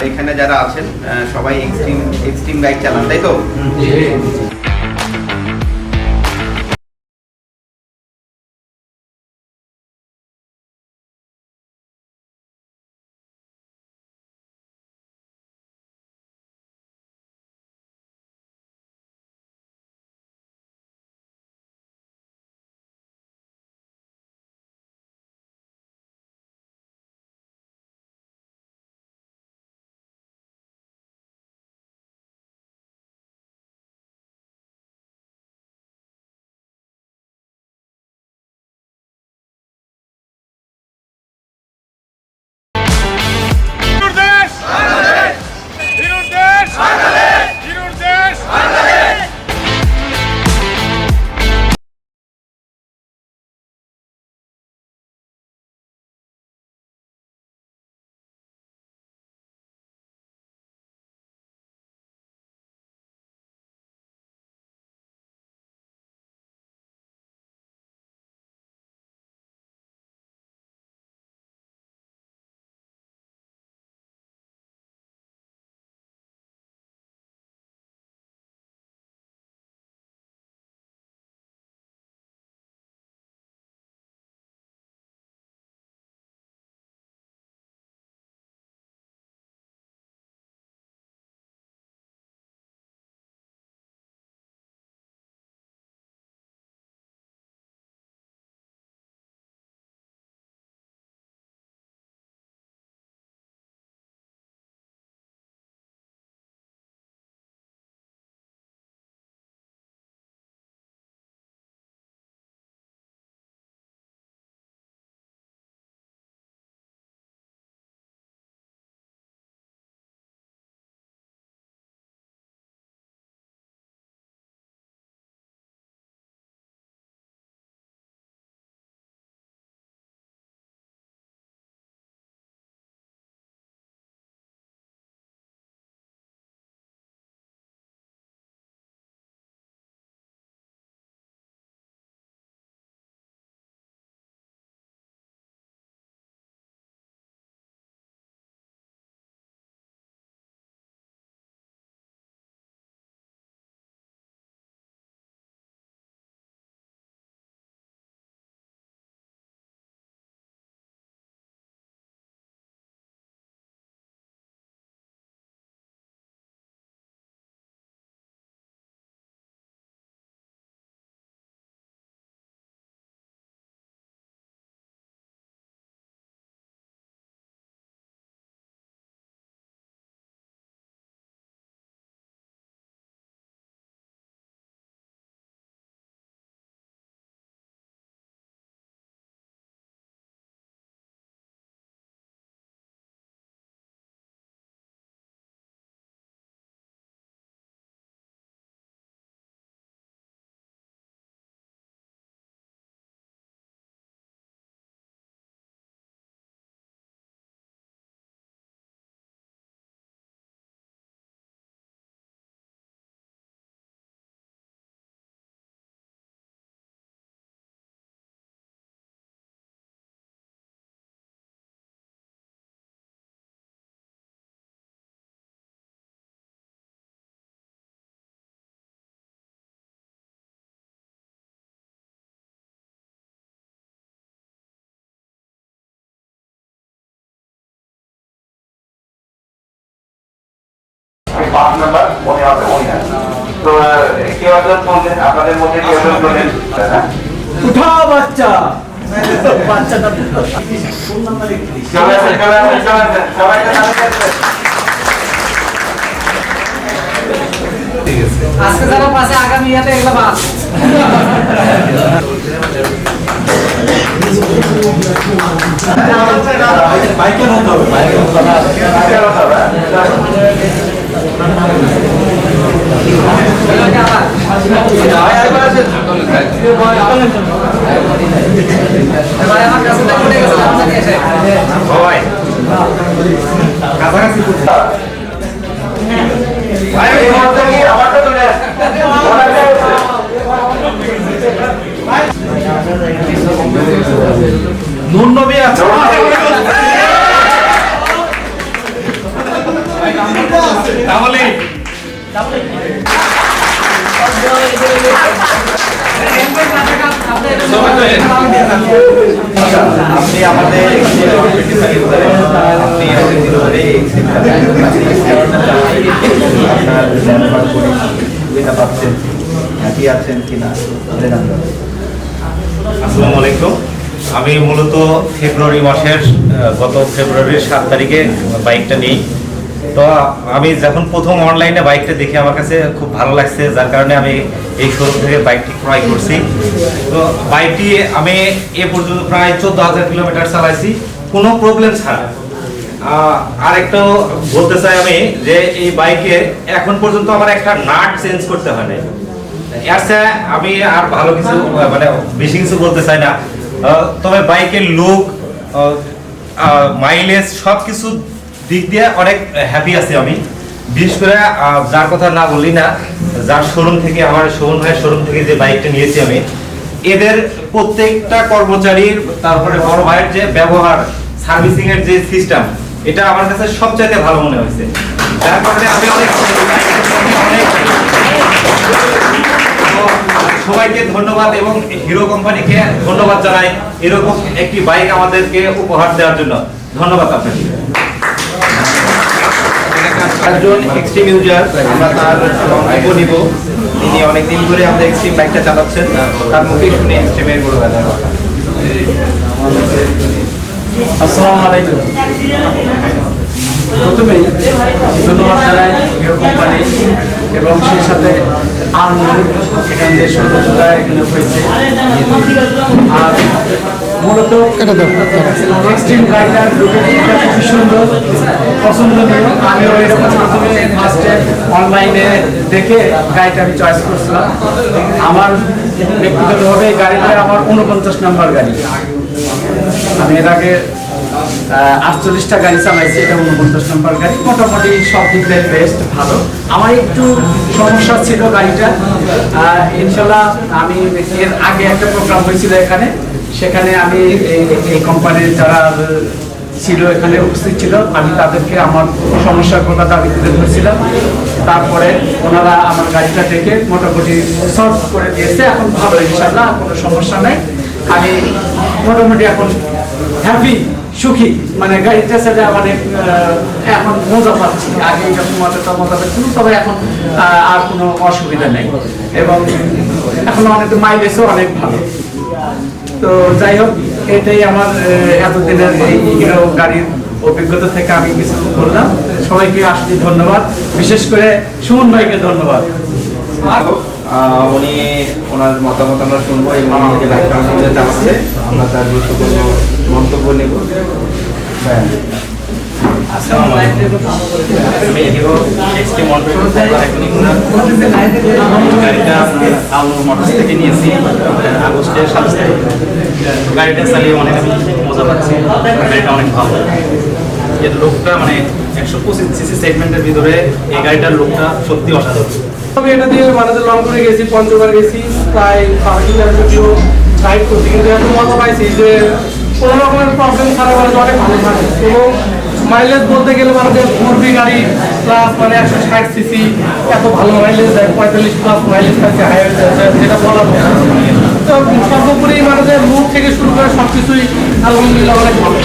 এখানে যারা আছেন সবাই এক্সট্রিম বাইক চালান, তাই তো? পাঁচ নাম্বার মনে হবে উইনার। তো কেউ একজন বললেন, আপনাদের মধ্যে কেউ একজন বললেন উঠা বাচ্চা বাচ্চাটা সবাই আজকে যারা পাশে আগামী ইয়াতে এগুলো বাস বাইকের হতে হবে কাছাকাছি নুন নবী আছে তাহলে আপনি আমাদের আপনি এতদিন ধরে সুবিধা পাচ্ছেন, হ্যাপি আছেন কিনা? আসসালামু আলাইকুম। আমি মূলত ফেব্রুয়ারি মাসের গত ফেব্রুয়ারির 7 তারিখে বাইকটা নিই। তো আমি যখন প্রথম অনলাইনে বাইকটা দেখে আমার কাছে খুব ভালো লাগছে, যার কারণে আমি এই শোরুম থেকে বাইকটি ক্রয় করছি। তো বাইকটি আমি এ পর্যন্ত প্রায় 14,000 কিলোমিটার চালাইছি কোনো প্রবলেম ছাড়া। আরেকটাও বলতে চাই আমি যে এই বাইকে এখন পর্যন্ত আমার একটা নাট চেঞ্জ করতে হয় নাই। আমি আর ভালো কিছু মানে বেশি কিছু বলতে চাই না। তবে বাইকের লুক, মাইলেজ সব কিছু দিক দিয়ে অনেক হ্যাপি আছি আমি। বিশেষ করে যার কথা না বলি না, যার শোরুম থেকে, আমার শোরুম ভাইয়ের শোরুম থেকে যে বাইকটা নিয়েছি আমি, এদের প্রত্যেকটা কর্মচারীর, তারপরে বড় ভাইয়ের যে ব্যবহার, সার্ভিসিং এর যে সিস্টেম, এটা আমার কাছে সবচাইতে ভালো মনে হয়েছে। যার কারণে আমি অনেক সবাইকে ধন্যবাদ এবং হিরো কোম্পানিকে ধন্যবাদ জানাই এরকম একটি বাইক আমাদেরকে উপহার দেওয়ার জন্য। ধন্যবাদ আপনাকে। একজন এক্সট্রিম ইউজার, আমরা তার বক্তব্য নিব। তিনি অনেকদিন ধরে আমাদের এক্সট্রিম বাইকটা চালাচ্ছেন, তার মুখে শুনে এক্সট্রিমের গুণগানের কথা। আসসালামু আলাইকুম। প্রথমেই ধন্যবাদ জানাই হিরো কোম্পানি এবং সেই সাথে আনমোল এখান থেকে সৌন্দর্যতা এখানে হয়েছে। আর মূলত এক্সট্রিম গাড়িটার লুকিংটা খুবই সুন্দর, পছন্দনীয়। আমিও এরকম প্রথমে ফার্স্টে অনলাইনে দেখে গাড়িটা আমি চয়েস করছিলাম। আমার ব্যক্তিগতভাবে এই গাড়িটা আমার 49 নম্বর গাড়ি। আমি এর আগে 48টা গাড়ি চালাইছি, এটা 49 নম্বর গাড়ি। মোটামুটি সব দিক দিয়ে বেস্ট, ভালো। আমার একটু সমস্যা ছিল গাড়িটা, ইনশাল্লাহ আমি এর আগে একটা প্রোগ্রাম হয়েছিল এখানে, সেখানে আমি এই কোম্পানির যারা ছিল এখানে উপস্থিত ছিল, আমি তাদেরকে আমার সমস্যার কথা দাবি তুলে ধরেছিলাম। তারপরে ওনারা আমার গাড়িটা দেখে মোটামুটি সলভ করে দিয়েছে। এখন ভালো, ইনশাল্লাহ কোনো সমস্যা নেই। আমি মোটামুটি এখন হ্যাপি, সুখী, মানে গাড়িটা সেটা অনেক এখন মজা পাচ্ছি। আগে যখন অতটা মজা পাচ্ছিল, তবে এখন আর কোনো অসুবিধা নেই এবং এখন অনেক মাইলেজও অনেক ভালো। তো যাই হোক, এটাই আমার এতদিনের এই হিরো গাড়ির অভিজ্ঞতা থেকে আমি কিছু বললাম। সবাইকে আসলে ধন্যবাদ, বিশেষ করে সুমন ভাইকে ধন্যবাদ। উনি ওনার মতামত আমরা শুনবো এবং উনি যে বাইকটা আমাদের চালাচ্ছে আমরা তার গুরুত্বপূর্ণ মন্তব্য নেব। আমি হিরো এক্সট্রিম গাড়িটা আলুর মোটরস থেকে নিয়েছি আগস্টের 7 তারিখ। গাড়িটা চালিয়ে অনেক আমি মজা পাচ্ছি। গাড়িটা অনেক ভালো। এর লোকটা মানে 125 সিসি সেগমেন্টের ভিতরে এই গাড়িটার লোকটা সত্যি অসাধারণ। আমি এটা দিয়ে মানে লং করে গেছি, পঞ্চগড় গেছি, প্রায় 5 কিলোমিটার রাইড করছি, কিন্তু এত মজা পাইছি যে কোনো রকমের প্রবলেম ছাড়া মানে অনেক ভালো থাকে। এবং মাইলেজ বলতে গেলে মানে ঘুরবি গাড়ি প্লাস মানে 160 সিসি, এত ভালো মাইলেজ দেয়, 45 প্লাস মাইলেজ থাকে হাইওয়ে, যেটা বলা যায়। তো সর্বোপরি মানে লুক থেকে শুরু করে সব কিছুই আলহামদুলিল্লাহ অনেক ভালো।